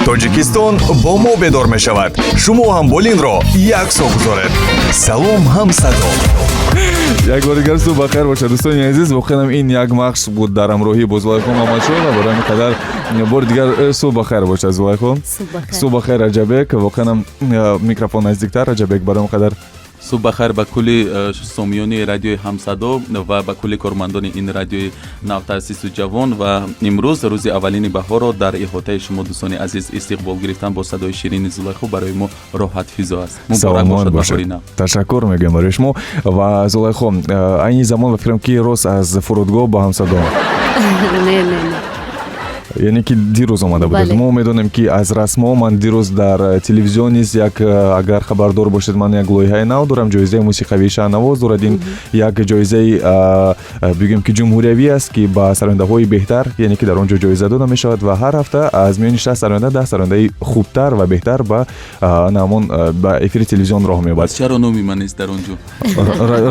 тоҷикистон бо мо бедор мешавад. шумо ҳам болинро яксо гузоред. салом ҳамсадо. як бори дигар субҳ бахайр бошад дӯстони азиз. воқеан ин як махш буд дар ҳамроҳии бо Зулайхо Маҳмадшоҳ. барои ҳамин қадар бори дигар субҳ бахайр бошад Зулайхо. субҳ бахайр Раҷабек. воқеан микрофон наздиктар Раҷабек. барои ҳамин қадар субҳ бахайр ба кулли сомиёни радиои ҳамсадо ва ба кулли кормандони ин радиои навтаъсису ҷавон. ва имрӯз рӯзи аввалини баҳорро дар иҳотаи шумо дӯстони азиз истиқбол гирифтан бо садои ширини Зулайхо барои мо роҳат физо аст. муборак бошад баҳори нав. ташаккур мегӯям барои шумо. ва Зулайхо, айни замон ба фикрам ки рост аз фурудгоҳ ба ҳамсадо не яъне ки дирӯз омада будед. мо медонем ки аз расмо ман дирӯз дар телевизион низ як агар хабардор бошед ман як лоиҳаи нав дорам. ҷоизаи мусиқавии шаҳнавоз дорад. ин як ҷоизаи бигӯем ки ҷумҳуриявӣ аст ки ба сарояндаҳои беҳтар яъне ки дар он ҷо ҷоиза дода мешавад ва ҳар ҳафта аз миёни 60 сароянда 10 сарояндаи хубтар ва беҳтар ба намон ба эфири телевизион роҳ меёбад. чаро номи ман нест дар он ҷо?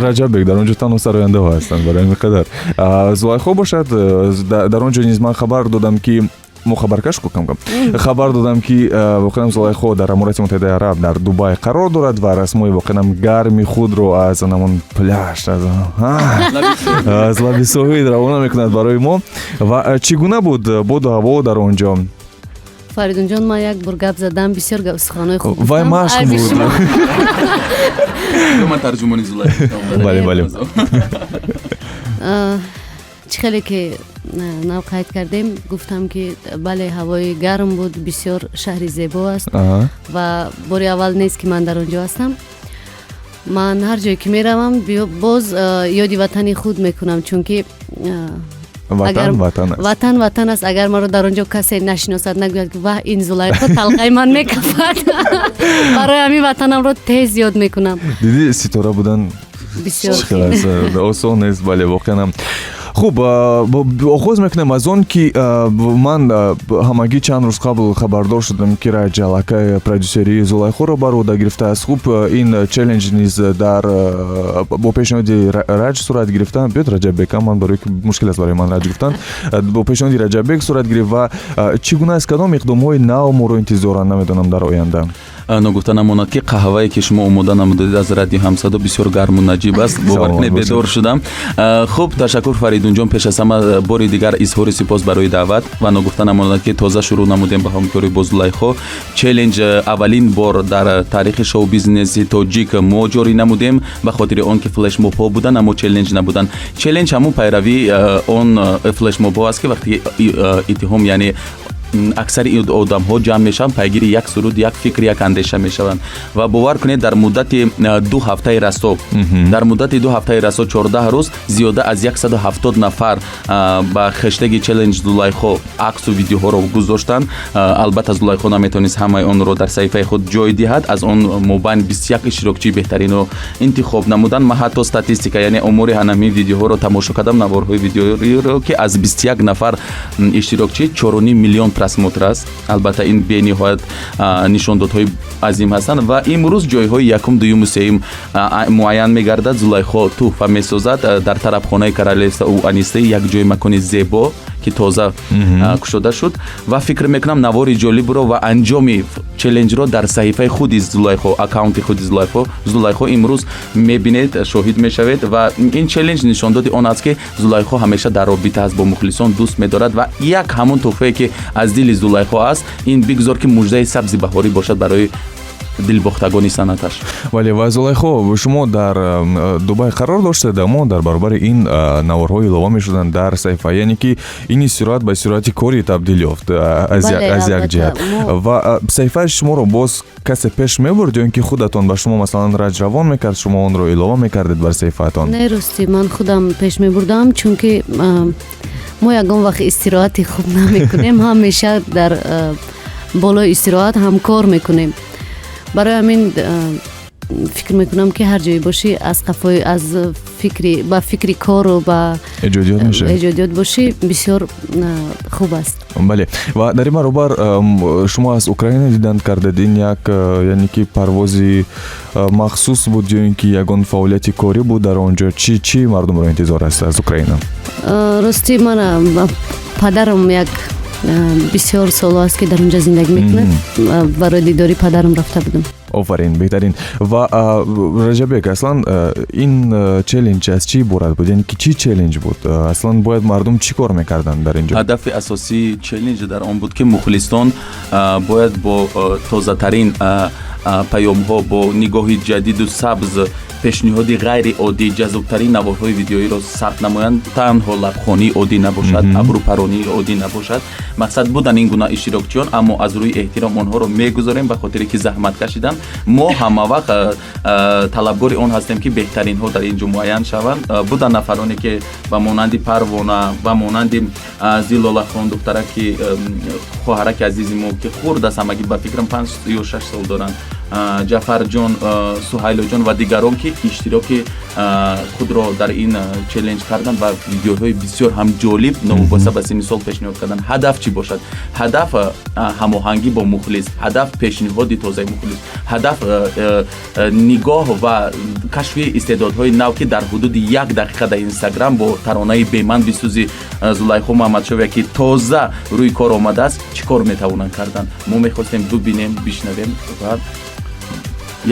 Раҷабек, дар он ҷо танҳо сарояндаҳо ҳастанд. барои ҳамин қадар Зулайхо бошад. дар он ҷо низ ман хабар додам ки мухабаркаш кам хабар додам ки воқеан Зулайхо дар Амурати Муттаҳидаи Араб дар Дубай қарор дорад ва расмои воқеан гарми худро аз намон пляж аз лаби соҳил равона мекунад барои мо. ва чӣ гуна буд боду ҳаво дар он ҷо? Фаридунҷон, ман як бор гап задам, бисёр суханои хуб вай машқ буд. ман тарҷумони Зулайхо. бале чӣ хеле ки нав қайд кардем, гуфтам ки бале ҳавои гарм буд, бисёр шаҳри зебо аст ва бори аввал нест ки ман дар он ҷо ҳастам. ман ҳар ҷое ки меравам боз ёди ватани худ мекунам, чунки ватан аст. агар маро дар он ҷо касе нашиносад, нагӯяд ки ваҳ ин Зулайхо талқаи ман мекафад. барои ҳамин ватанамро тез ёд мекунам. диди ситора будан бисёр осон нест. бале воқеан хуб, оғоз мекунем аз он ки ман ҳамагӣ чанд рӯз қабл хабардор шудам ки Раҷ Алакай продюсерии Зулайхоро бар ода гирифтааст. хуб, ин челленҷ низ дар бо пешниҳоди Раҷ сурат гирифтан. биёд Раҷабек, ман барои ки мушкил аст барои ман Раҷ гуфтан. бо пешниҳоди Раҷабек сурат гирифт ва чӣ гуна аст, кадом иқдомҳои нав моро интизоранд, намедонам дар оянда. ногуфта намонад ки қаҳвае ки шумо омода намудодед аз радио ҳамсадо бисёр гарму наҷиб аст. бовар кунед бедор шудам. хуб, ташаккур Фаридунҷон. пеш аз ҳама бори дигар изҳори сипос барои даъват ва ногуфта намонад ки тоза шурӯъ намудем ба ҳамкорӣ бо Зулайхо. челленҷ аввалин бор дар таърихи шоу бизнеси тоҷик мо ҷорӣ намудем ба хотири он ки флешмобҳо буданд, аммо челленҷ набуданд. челленҷ ҳамун пайравии он флешмобҳо аст ки вақти иттиҳом яъне аксари одамҳо ҷамъ мешаванд, пайгири як суруд, як фикр, як андеша мешаванд ва бовар кунед дар муддати 2 ҳафтаи расо 14 рӯз зиёда аз 170 нафар ба хэштеги челленҷ Зулайхо аксу видеоҳоро гузоштанд. албатта Зулайхо наметавонист ҳамаи онро дар саҳифаи худ ҷой диҳад. аз он мобайн 21 иштирокчии беҳтаринро интихоб намуданд. ман ҳатто статистика яъне омори ҳанамии видеоҳоро тамошо кардам, наворҳои видеоро ки аз 21 нафар иштирокчӣ 4.5 миллион просмотр аст. албатта ин бениҳоят нишондодҳои азим ҳастанд ва имрӯз ҷойҳои якум, дуюму сеюм муайян мегардад. Зулайхо туҳфа месозад дар тарабхонаи Королевства у Анистаи, як ҷои макони зебо ки тоза кушода шуд ва фикр мекунам навори ҷолибро ва анҷоми челленҷро дар саҳифаи худи Зулайхо, аккаунти худи Зулайхо имрӯз мебинед, шоҳид мешавед ва ин челленҷ нишондоди он аст ки Зулайхо ҳамеша дар робита аст, бо мухлисон дӯст медорад ва як ҳамон туҳфае ки аз дили Зулайхо аст, ин бигзор ки муждаи сабзи баҳорӣ бошад барои дилбохтагони санъаташ. вале ва Зулайхо, шумо дар Дубай қарор доштед, аммо дар баробари ин наворҳо илова мешуданд дар саҳифа, яъне ки ини сурат ба сурати кори табдил ёфт аз як ҷиҳат. ва саҳифаи шуморо боз касе пеш мебурд ё ин ки худатон ба шумо масалан Раҷ равон мекард, шумо онро илова мекардед бар саҳифаатон? Не, рости ман худам пеш мебурдам, чунки мо ягон вақт истироҳати хуб намекунем. ҳамеша дар болои истироҳат ҳам кор мекунем. барои ҳамин фикр мекунам ки ҳар ҷое бошӣ аз қафои аз фикри ба фикри кору ба эҷодиёт бошӣ бисёр хуб аст. бале, ва дар ин баробар шумо аз Украина дидан кардед, ин як яъне ки парвози махсус буд ё ин ки ягон фаъолияти корӣ буд дар он ҷо? чӣ мардумро интизор аст аз Украина? рости ман падарам як бисёр соло аст ки дар онҷо зиндагӣ мекунад. Барои дидори падарам рафта будам. офарин, беҳтарин. Ва Раҷабек, аслан ин челлендж аз чӣ иборат буд? Яъне ки чӣ челлендж буд? Аслан бояд мардум чӣ кор мекарданд дар ин ҷо? ҳадафи асосии челленҷ дар он буд ки мухлисон бояд бо тозатарин паёмҳо, бо нигоҳи ҷадиду сабз, пешниҳоди ғайриоддӣ, ҷазобтарин наворҳои видеоиро сабт намоянд. Танҳо лабхонии оддӣ набошад, абрупаронии оддӣ набошад. мақсад буданд ин гуна иштирокчиён, аммо аз рӯи эҳтиром онҳоро мегузорем ба хотире ки заҳмат кашиданд. мо ҳамавақт талабгори он ҳастем ки беҳтаринҳо дар ин ҷо муайян шаванд. Буданд нафароне ки ба монанди Парвона, ба монанди Зилолахон духтараки хоҳараки азизи мо ки хурд аст, ҳамагӣ ба фикрам 5 ё 6 сол доранд, Ҷафарҷон, Суҳайлоҷон ва дигарон ки иштироки худро дар ин челленҷ карданд ва видеоҳои бисёр ҳам ҷолиб новобаста ба синни сол пешниҳод карданд. ҳадаф чӣ бошад? ҳадаф ҳамоҳангӣ бо мухлис, ҳадаф пешниҳоди тозаи мухлис, ҳадаф нигоҳ ва кашфи истеъдодҳои нав ки дар ҳудуди 1 дақиқа дар Инстаграм бо таронаи беман бисӯзи Зулайхо Маҳмадшовие ки тоза рӯи кор омадааст, чӣ кор метавонанд кардан? Мо мехостем бибинем, бишнавем ва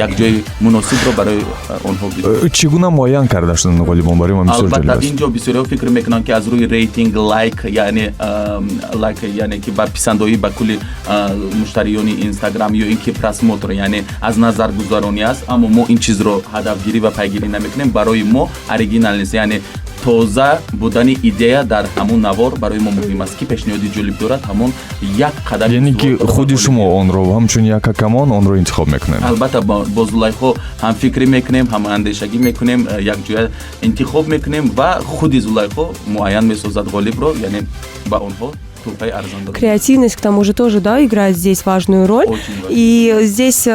якҷои муносибро барои онҳо бидонем. Чӣ гуна муайян карда шуданд ғолибон? Барои ман бисёр ҷолиб албатта аст. ин ҷо бисёриҳо фикр мекунанд ки аз рӯи рейтинг, лайк, яъне ки ба писандоӣ ба кулли муштариёни Инстаграм ё ин ки просмотр, яъне аз назаргузаронӣ аст, аммо мо ин чизро ҳадафгирӣ ва пайгирӣ намекунем. Барои мо оригинал нест, яъне тоза будани идея дар ҳамон навор барои мо муҳим аст. Ки пешниҳоди ҷолиб дорад, ҳамон як қадам, яъне ки худи шумо онро ҳамчун як ҳакамон онро интихоб мекунед. албатта бо Зулайхо ҳам фикрӣ мекунем, ҳам андешагӣ мекунем, якҷоя интихоб мекунем ва худи Зулайхо муайян месозад ғолибро, яъне ба онҳо тухай арзон додем. Креативность, к тому же, тоже, да, играет здесь важную роль. Очень важно. И здесь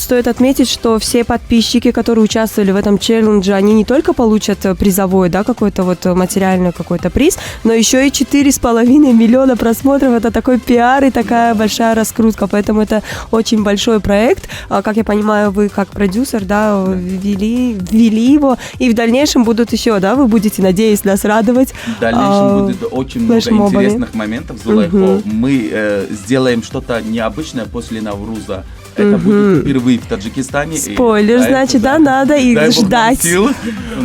стоит отметить, что все подписчики, которые участвовали в этом челлендже, они не только получат призовой, да, какой-то вот материальный какой-то приз, но еще и 4,5 миллиона просмотров. Это такой пиар и такая большая раскрутка. Поэтому это очень большой проект. Как я понимаю, вы как продюсер, да, ввели его. И в дальнейшем будут еще, да, вы будете, надеюсь, нас радовать. В дальнейшем будет очень много флешмобами. интересных моментов. Зулайхо, мы сделаем что-то необычное после Навруза. Это будет впервые в Таджикистане. Спойлер, значит, да, надо их дай Бог нам ждать. сил.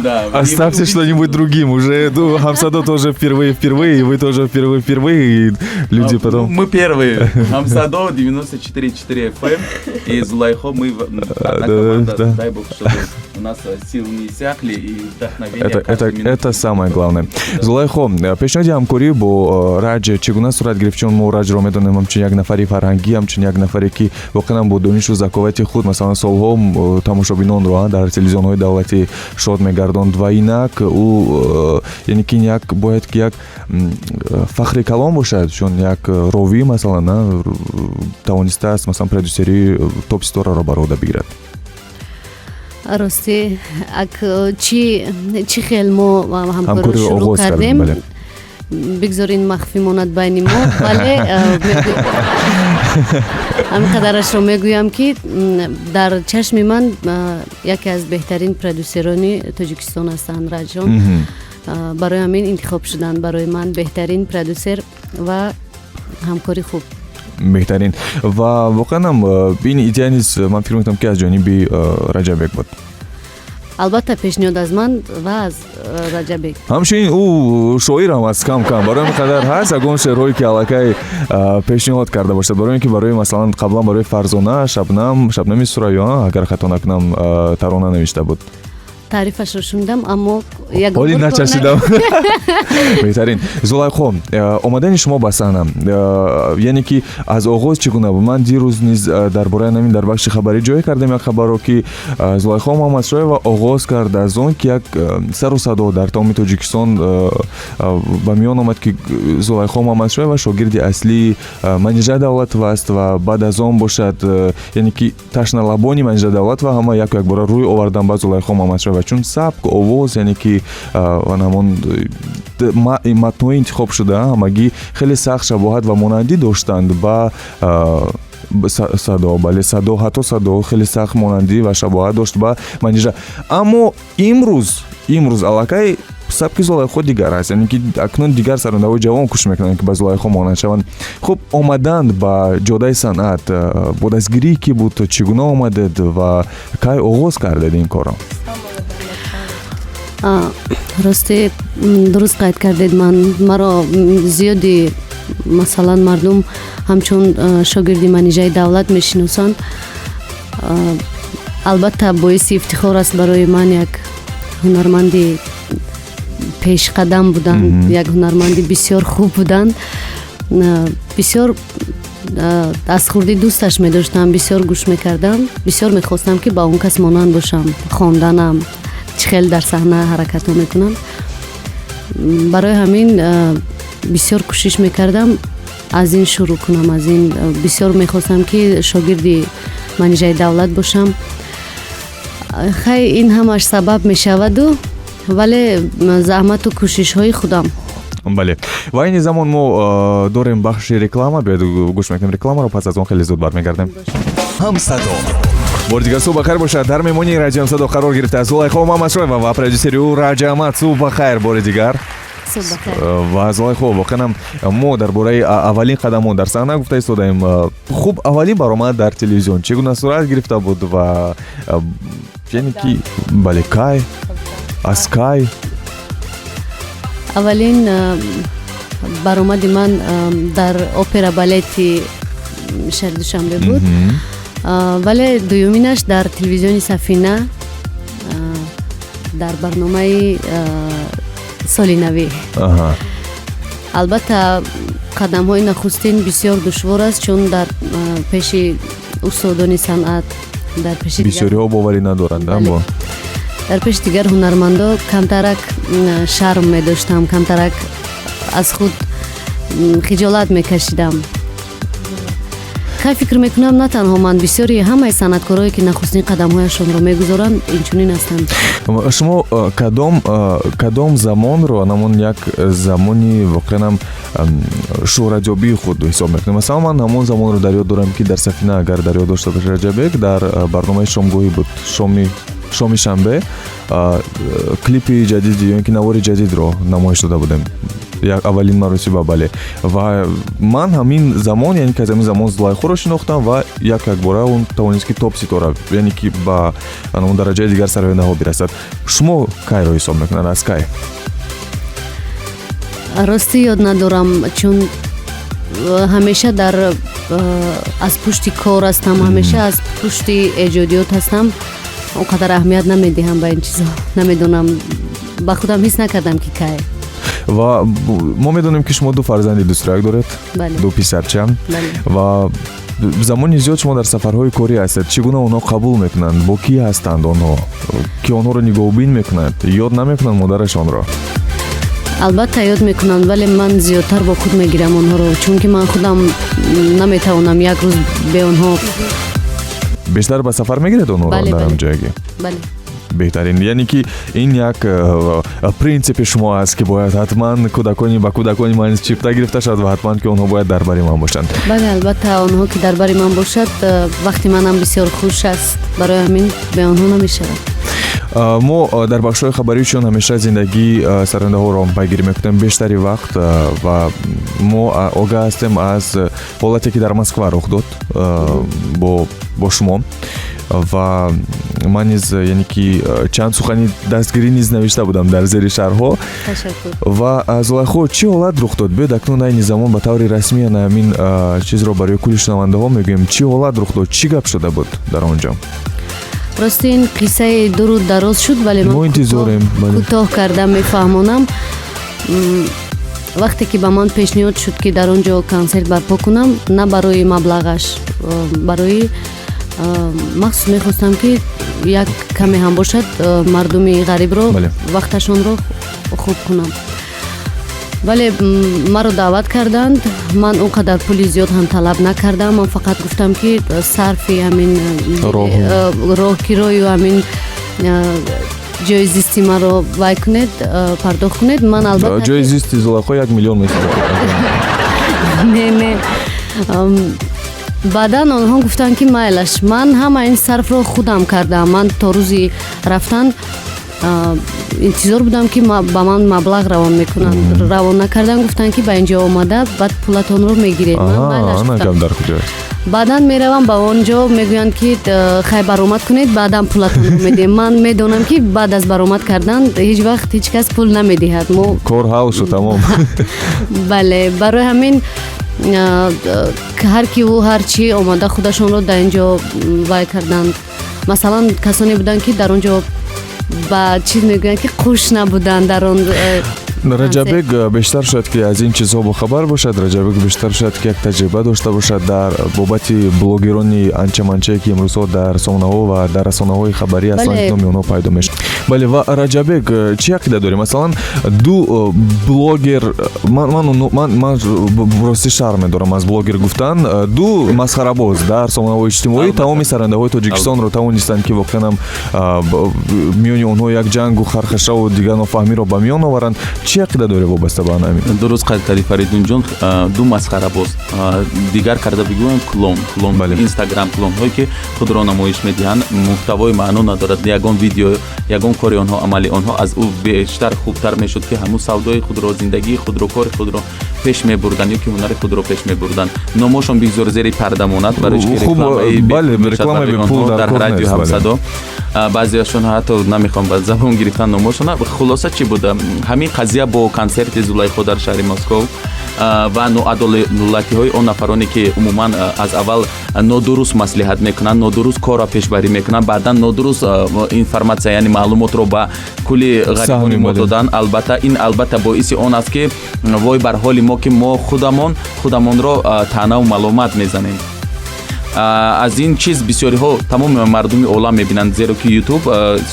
Да, Оставьте что-нибудь другим. Уже Хамсадо тоже впервые, и вы тоже впервые, и люди потом... Мы первые. Хамсадо 94,4 FM. И Зулайхо мы одна команда. Дай Бог, чтобы у нас силы не иссякли и вдохновение. Это самое главное. Зулайхо, пешниҳоди ҳамкорӣ бо Раҷ чӣ гуна сурат гирифт? Чун мо Раҷро медонем ҳамчун як нафари фарҳангӣ, ҳамчун як нафаре ки воқеан бо донишу заковати худ масалан солҳо тамошобинонро дар телевизионҳои давлатӣ шод мегардонд ва инак ӯ яъне ки як бояд ки як фахри калом бошад, чун як ровӣ масалан тавонистааст масалан продюсерии топ-100-ро бар оҳда бигирад. рости чӣ хел мо ҳамкорӣ шурӯъ кардем, бигзорин махфӣ монад байни мо. бале ҳамин қадарашро мегӯям ки дар чашми ман яке аз беҳтарин продюсерони Тоҷикистон ҳастанд Раҷон. барои ҳамин интихоб шуданд барои ман беҳтарин продюсер ва ҳамкори хуб. беҳтарин ва воқеан ин идея низ ман фикр мекунам ки аз ҷониби Раҷабек буд. албатта пешниҳод аз ман ва аз Раҷабек. ҳамчунин ӯ шоирам аст кам барои ин қадар ҳаст ягон шеърҳое ки аллакай пешниҳод карда бошад, барои ин ки барои масалан қаблан барои Фарзона Шабнами Сурайё агар хато накунам тарона навишта буд. таърифашро шунидам, аммо ҳоли начашидам. беҳтарин. Зулайхо, омадани шумо ба саҳна, яъне ки аз оғоз чӣ гуна буд? Ман дирӯз низ дар бораи намин дар бахши хабарӣ ҷое кардем як хабарро ки Зулайхо Маҳмадшоева оғоз кард аз он ки як сару садо дар тамоми Тоҷикистон ба миён омад ки Зулайхо Маҳмадшоева шогирди аслии Маниҷа Давлатова аст ва баъд аз он бошад, яъне ки ташналабони Маниҷа Давлатова ҳама як бора рӯй овардан ба Зулайхо Маҳмадшоева, чун сабк овоз, яъне ки ҳамон матнҳои интихоб шуда ҳамагӣ хеле сахт шабоҳат ва монандӣ доштанд ба садо, бале ҳатто садо хеле сахт монандӣ ва шабоҳат дошт ба Маниҷа. Аммо имрӯз имрӯз аллакай сабки Зулайхо дигар аст, яъне ки акнун дигар сарояндаҳои ҷавон кӯшиш мекунанд ки ба Зулайхо монанд шаванд. Хуб, омаданд ба ҷодаи санъат бо дастгирӣ ки буд, чӣ гуна омадед ва кай оғоз кардед ин корро? росте дуруст қайд кардед. Маро зиёди масалан мардум ҳамчун шогирди манижаи давлат мешиносанд. албатта боиси ифтихор аст барои ман як ҳунарманди пешқадам буданд, як ҳунарманди бисёр хуб буданд. бисёр аз хурдӣ дӯсташ медоштам, бисёр гӯш мекардам, бисёр мехостам ки ба он кас монанд бошам, хонданам, чӣ хел дар саҳна ҳаракатҳо мекунам. барои ҳамин бисёр кӯшиш мекардам аз ин шурӯъ кунам, аз ин бисёр мехостам ки шогирди манижаи давлат бошам. хай ин ҳамаш сабаб мешаваду вале заҳмату кӯшишҳои худам. бале, ва айни замон мо дорем бахши реклама, биёед гӯш мекунем рекламаро, пас аз он хеле зуд бармегардем. ҳамсадо бори дигар суҳ бахайр бошад. дар меҳмонии радио Ҳамсадо қарор гирифта Зулайхо Мамашоева ва продюсери ӯ Раҷамат. Суҳ бахайр бори дигар. ва Зулайхо, воқеан мо дар бораи аввалин қадамон дар саҳна гуфта истодаем. хуб, аввалин баромад дар телевизион чӣ гуна сурат гирифта буд ва яъне ки бале кай аз кай? аввалин баромади ман дар опера балети шаҳри Душанбе буд, вале дуюминаш дар телевизиони Сафина дар барномаи Соли навӣ. албатта қадамҳои нахустин бисёр душвор аст, чун дар пеши устодони санъат, дар пеши бисёриҳо боварӣ надоранд. дар пеши дигар ҳунармандо камтарак шарм медоштам, камтарак аз худ хиҷолат мекашидам. хай фикр мекунам на танҳо ман, бисёри ҳамаи санъаткорое ки нахустин қадамҳояшонро мегузоранд инчунин ҳастанд. шумо кадом замонро намон як замони воқеан шӯҳратёбии худ ҳисоб мекунед? Масалан, ман ҳамон замонро дар ёд дорам ки дар Сафина, агар дар ёд дошта бошед Раҷабек, дар барномаи шомгоҳӣ буд, шоми шанбе, клипи ҷадиди ё ин ки навори ҷадидро намоиш дода будем, як аввалин маротиба. бале, ва ман ҳамин замон, яъне ки аз ҳамин замон Зулайхоро шинохтам ва як бора он тавонист ки топ ситора, яъне ки ба он дараҷаи дигар сарояндаҳо бирасад. шумо кайро ҳисоб мекунад, аз кай? ростӣ ёд надорам, чун ҳамеша дар аз пушти кор ҳастам, ҳамеша аз пушти эҷодиёт ҳастам. он қадар аҳамият намедиҳам ба ин чизо, намедонам, ба худам ҳис накардам ки кай. ва мо медонем ки шумо ду фарзанди дусурак доред, ду писарча, ва замони зиёд шумо дар сафарҳои корӣ ҳастед. Чӣ гуна онҳо қабул мекунанд? Бо ки ҳастанд онҳо? Ки онҳоро нигоҳубин мекунад? Ёд наметунанд модарашонро? албатта ёд мекунанд, вале ман зиёдтар бо худ мегирам онҳоро, чунки ман худам наметавонам як рӯз бе онҳо. бештар ба сафар мегиред онҳоро дар ҳамҷояги? бале. беҳтарин, яъне ки ин як принсипи шумо аст ки бояд ҳатман кӯдакони ба кӯдакони ман чифта гирифта шавад ва ҳатман ки онҳо бояд дар бари ман бошанд. бале, албатта онҳо ки дар бари ман бошад, вақти манам бисёр хуш аст, барои ҳамин бе онҳо намешавад. мо дар бахшҳои хабарӣ чун ҳамеша зиндагии сарояндаҳоро пайгирӣ мекунем бештари вақт ва мо огаҳ ҳастем аз ҳолате ки дар Москва рух дод бо шумо ва ман низ яъне ки чанд сухани дастгирӣ низ навишта будам дар зери шарҳҳо. ва Зулайхо, чӣ ҳолат рух дод? биёед акнун айни замон ба таври расмӣ ҳамин чизро барои кулли шунавандаҳо мегӯем. чӣ ҳолат рух дод? чӣ гап шуда буд дар он ҷо? рости ин қиссаи дуруд дароз шуд, вале мо интизорем. кӯтоҳ карда мефаҳмонам. вақте ки ба ман пешниҳод шуд ки дар он ҷо консерт барпо кунам, на барои маблағаш, барои махсус мехостам ки як каме ҳам бошад мардуми ғарибро вақташонро хуб кунам. вале маро даъват карданд, ман он қадар пули зиёд ҳам талаб накардам. ман фақат гуфтам ки сарфи ҳамин роҳкирою ҳамин ҷои зисти маро вай кунед, пардохт кунед. ман албатта ҷои зисти Зулайхо 1 миллион месоад. не баъдан онҳо гуфтанд ки майлаш, ман ҳама ин сарфро худам кардам. ман то рӯзи рафтан интизор будам ки ба ман маблағ равон мекунанд. Равон накардан гуфтанд ки ба инҷо омада баъд пулатонро мегиред. ана гап дар куҷост? баъдан меравам ба онҷо мегӯянд ки хай баромад кунед баъдан пулатонро медиҳем. ман медонам ки баъд аз баромад кардан ҳеҷ вақт ҳеҷ кас пул намедиҳад. кор ҳал шуд тамом. бале барои ҳамин ҳар киву ҳар чӣ омада худашонро дар инҷо вай карданд. масалан касоне буданд ки дар онҷо ба чиз мегӯянд ки қуш набуданд дар он. раҷабек бештар шояд ки аз ин чизҳо бохабар бошад. раҷабек бештар шояд ки як таҷриба дошта бошад дар бобати блогерони анча-манчае ки имрӯзҳо дар сомонаҳо ва дар расонаҳои хабарӣ аслан номи онҳо пайдо мешавад. бале ва раҷабек чӣ ақида дорӣ? масалан ду блогер, ман рости шарм медорам аз блогер гуфтан, ду масхарабоз дар сомонаҳои иҷтимоӣ тамоми сарандаҳои тоҷикистонро тавонистанд ки воқеан миёни онҳо як ҷангу хархашаву дигар нофаҳмиро ба миён оваранд. чӣ ақида дорӣ вобаста ба ҳамин? дуруст қайд кардӣ Фаридунҷон. ду масхарабоз, дигар карда бигӯям клон, инстаграм клонҳое ки худро намоиш медиҳанд, муҳтавои маъно надорад. ягон видео, ягон кори онҳо, амали онҳо аз ӯ бештар хубтар мешуд ки ҳамун савдои худро, зиндагии худро, кори худро пеш мебурданд ё ки ҳунари худро пеш мебурданд. номошон бигзор зери парда монад барои ки реклама дар радио ҳамсадо. баъзеашон ҳатто намехоҳам ба забон гирифтан номошона. хулоса чӣ буда? ҳамин қазия бо консерти Зулайхо дар шаҳри Москов ва ноадолатиҳои он нафароне ки умуман аз аввал нодуруст маслиҳат мекунанд, нодуруст корро пешбарӣ мекунанд, баъдан нодуруст информатсия яъне маълумотро ба кулли ғарибони мо доданд. албатта боиси он аст ки вой бар ҳоли мо ки мо худамонро таънаву маломат мезанем. аз ин чиз бисёриҳо тамоми мардуми олам мебинанд, зеро ки ютуб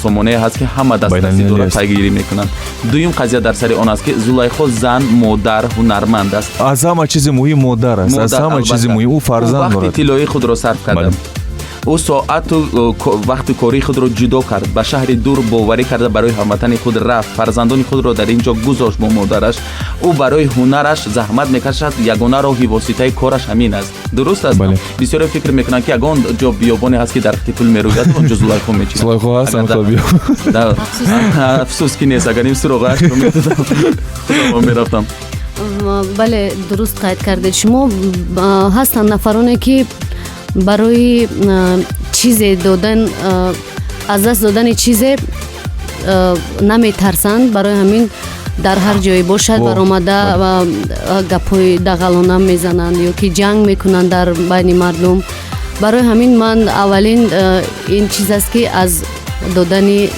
сомонае ҳаст ки ҳама дастраси дорад, пайгирӣ мекунанд. дуюм қазия дар сари он аст ки Зулайхо зан, модар, ҳунарманд аст. аз ҳама чизи муҳим модар аст. аз ҳама чизи муҳим ӯ фарзанд дорад. вақти тиллоии худро сарф карда, ӯ соату вақти кории худро ҷудо кард, ба шаҳри дур боварӣ карда барои ҳамватани худ рафт, фарзандони худро дар ин ҷо гузошт бо модараш. ӯ барои ҳунараш заҳмат мекашад, ягона роҳи воситаи кораш ҳамин аст. дуруст аст? бисёре фикр мекунанд ки ягон ҷо биёбоне ҳаст ки дар хити мерӯяд, он ҷо Зулайхо мечинад. Зулайхо ҳаст афсус ки нест. агар ин суроғаш мерафтам. бале дуруст қайд кардед шумо. ҳастанд нафароне ки барои чизе додан, аз даст додани чизе наметарсанд. барои ҳамин дар ҳар ҷое бошад баромада гапҳои дағалона мезананд ё ки ҷанг мекунанд дар байни мардум. барои ҳамин ман аввалин ин чиз аст ки аз додани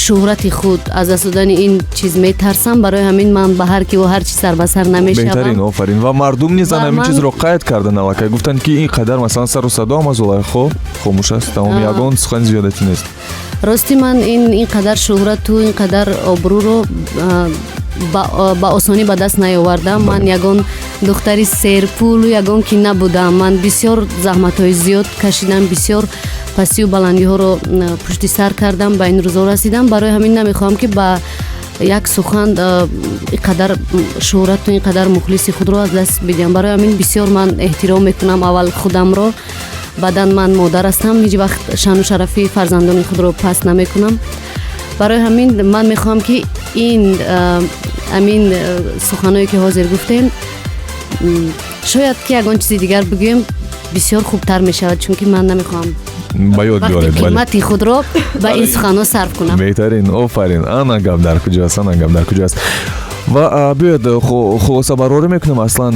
шӯҳрати худ, аз даст додани ин чиз метарсам. барои ҳамин ман ба ҳар киву ҳар чиз сар ба сар намешавам. беҳтарин, офарин. ва мардум низ ҳамин чизро қайд кардан аллакай гуфтанд ки ин қадар масалан сару садо ама Зулайхо хомӯш аст, тамом ягон сухани зиёдатӣ нест. рости ман ин қадар шӯҳрату ин қадар обрӯро ба осонӣ ба даст наёвардам. ман ягон духтари серпулу ягон ки набудам. ман бисёр заҳматҳои зиёд кашидам, бисёр пастию баландиҳоро пушти сар кардам, ба ин рӯзо расидам. барои ҳамин намехоҳам ки ба як сухан ин қадар шӯҳрату ин қадар мухлиси худро аз даст бидиҳам. барои ҳамин бисёр ман эҳтиром мекунам аввал худамро, баъдан ман модар ҳастам. ҳеҷ вақт шану шарафи фарзандони худро паст намекунам. барои ҳамин ман мехоҳам ки амин суханое ки ҳозир гуфтем, шояд ки ягон чизи дигар бигӯем бисёр хубтар мешавад, чунки ман намехоҳам ба ёд биёред қимати худро ба ин суханҳо сарф кунам. беҳтарин, офарин. ана гап дар куҷост, ана гап дар куҷост. ва биёед хулоса барорӣ мекунем. аслан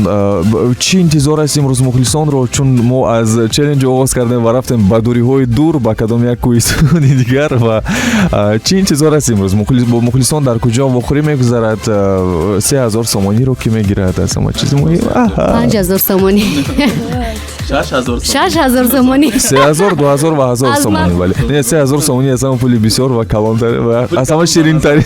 чӣ интизор аст имрӯз мухлисонро, чун мо аз челленҷ оғоз кардем ва рафтем ба дуриҳои дур ба кадом як кӯҳистони дигар. ва чӣ интизор аст имрӯз мухлисон дар куҷо вохӯрӣ мегузарад? 3000 сомониро ки мегирад аз ҳама чизи муҳим? 5000 сомонӣ 6000 сомонӣ 3000 2000 ва 1000 сомонӣ. вале не 3000 сомонӣ аз ҳама пули бисёр ва калонтар ва аз ҳама ширинтари.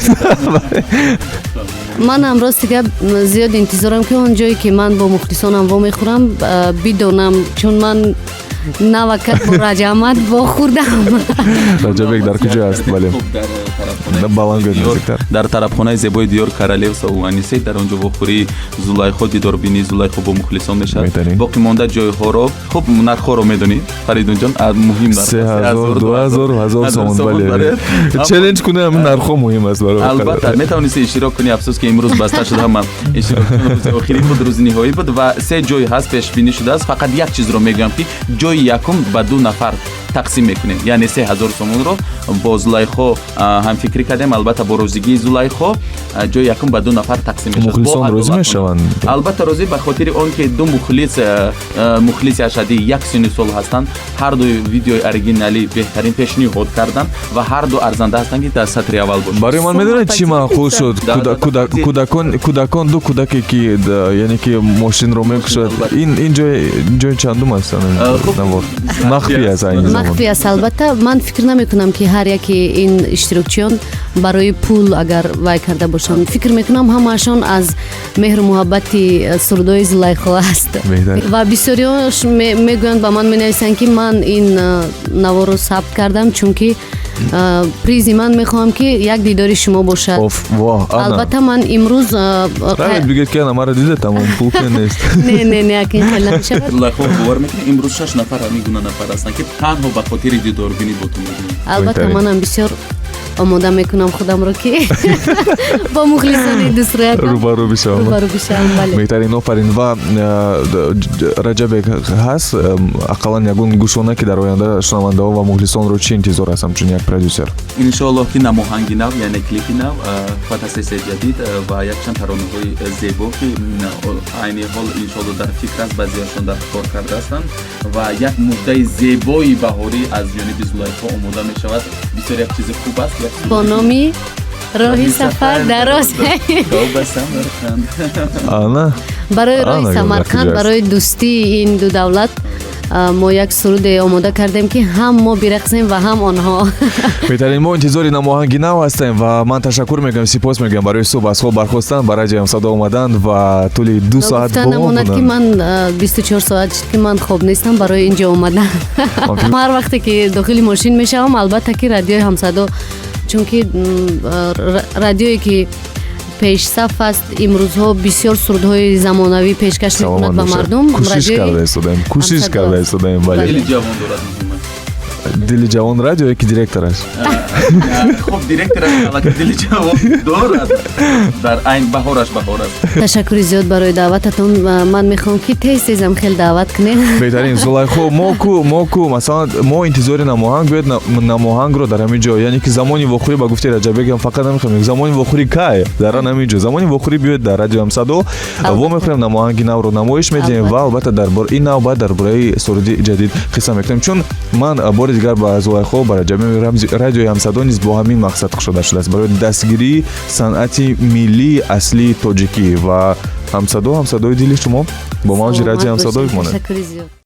ман ҳам рости гап зиёд интизорам ки он ҷое ки ман бо мухлисонам вомехӯрам бидонам, чун ман навақат бо раҷамат вохӯрдам. раҷабек дар куҷо аст? бале тарабхонаи баланга Диёр, назиктар. дар тарабхонаи зебои Диёр Каралев Сауванисӣ дар онҷо вохӯрии Зулайхо дидорбинии Зулайхо бо мухлисон мешавад. Беҳтарин. Боқӣ монда ҷойҳоро хуб нархҳоро медонӣ Фаридунҷон муҳим нарх 3000 2000 1000 сомон бале челленж куне ҳамин нархҳо муҳим аст барои албатта метавонисти иштирок кунӣ афсус ки имрӯз баста шуда ҳама иштирок кунӣ охири буд рӯзи ниҳоӣ буд ва 3 ҷой ҳаст пешбинӣ шудааст фақат як чизро мегӯям ки ҷои якум ба 2 нафар тақсим мекунем яъне 3000 сомонро бо Зулайхо ҳамфикрӣ кардем албатта бо розигии Зулайхо ҷои якум ба 2 нафар тақсим мешавад мухлисон розӣ мешаванд албатта розӣ ба хотири он ки ду мухлиси ашадӣ як синни сол ҳастанд ҳар ду видеои оригинали беҳтарин пешниҳод карданд ва ҳар ду арзанда ҳастанд ки дар сатри аввал бошанд. барои ман медонед чӣ маъқул шуд кӯдакон ду кӯдаке ки яъне ки мошинро мекушад ин ҷои чандум аст махфӣ аст махфӣ аст албатта ман фикр намекунам ки ҳар яке ин иштирокчиён барои пул агар вай карда бошанд фикр мекунам ҳамаашон аз меҳру муҳаббати сурдои Зулайхо аст ва бисёриёш мегӯянд ба ман менависанд ки ман ин наворо сабт кардам чунки призи ман мехоҳам ки як дидори шумо бошад албатта ман имрӯз бигӯед ки мара дида тамом пул нест не акин хел намешавад Зулайхо бовар мекунӣ имрӯз 6 нафар ҳамин гуна нафар ҳастанд ки танҳо ба хотири дидорбинӣ бо ту мебинанд. албатта манам бисёр омода мекунам худамро ки бо мухлисони дӯстроятам рӯбарӯ бишавам бале беҳтарин офарин ва раҷабек ҳаст ақаллан ягон гӯшвона ки дар оянда шунавандаҳо ва мухлисонро чӣ интизор аст ҳамчун як продюсер иншоаллоҳ ки намоҳанги нав яъне клипи нав фотосессияи ҷадид ва якчанд таронаҳои зебо ки айни ҳол иншоаллоҳ дар фикр аст баъзеашон дар кор кардаастанд ва як муддаи зебои баҳорӣ аз ҷониби Зулайхо омода мешавад бисёр як чизи хуб аст бо номи роҳи сафар дароз барои роҳи Самарқанд барои дӯстии ин ду давлат мо як суруде омода кардем ки ҳам мо бирақсем ва ҳам онҳо беҳтарин мо интизори намоҳанги нав ҳастем ва ман ташаккур мекунам сипос мегӯям барои субҳ аз хоб бархостан ба радиои Ҳамсадо омадан ва тӯли 2 соат гуфта намонад ки ман 24 соат шуд ки ман хоб нестам барои инҷо омадан ҳар вақте ки дохили мошин мешавам албатта ки радиои Ҳамсадо чунки радиое ки пешсаф аст имрӯзҳо бисёр сурудҳои замонавӣ пешкаш мекунад ба мардум кӯшиш карда истодаем дили ҷавон дорад дили ҷавон радиое ки директораш хуб директораш аллакай дили ҷавон дорад дар айн баҳораш баҳор аст ташаккури зиёд барои даъвататон ман мехоҳам ки тез-тезам хел даъват кунед беҳтарин Зулайхо мо ку масалан мо интизори намоҳанг биёд намоҳангро дар ҳамин ҷо яъне ки замони вохӯрӣ ба гуфти Раҷабекам фақат намехоҳем замони вохӯрӣ кай дар ҳамин ҷо замони вохӯрӣ биёд дар радиои Ҳамсадо во мехоҳем намоҳанги навро намоиш медиҳем ва албатта ин навбат дар бораи суруди ҷадид қисса мекунем чун ман бори дигар ба Зулайхо ба Раҷабек радиои Ҳамсадо низ бо ҳамин мақсад кушода шудааст барои дастгирии санъати миллии аслии тоҷикӣ ва ҳамсадои дили шумо бо мавҷи радиои Ҳамсадо бимонад. ташаккури зиёд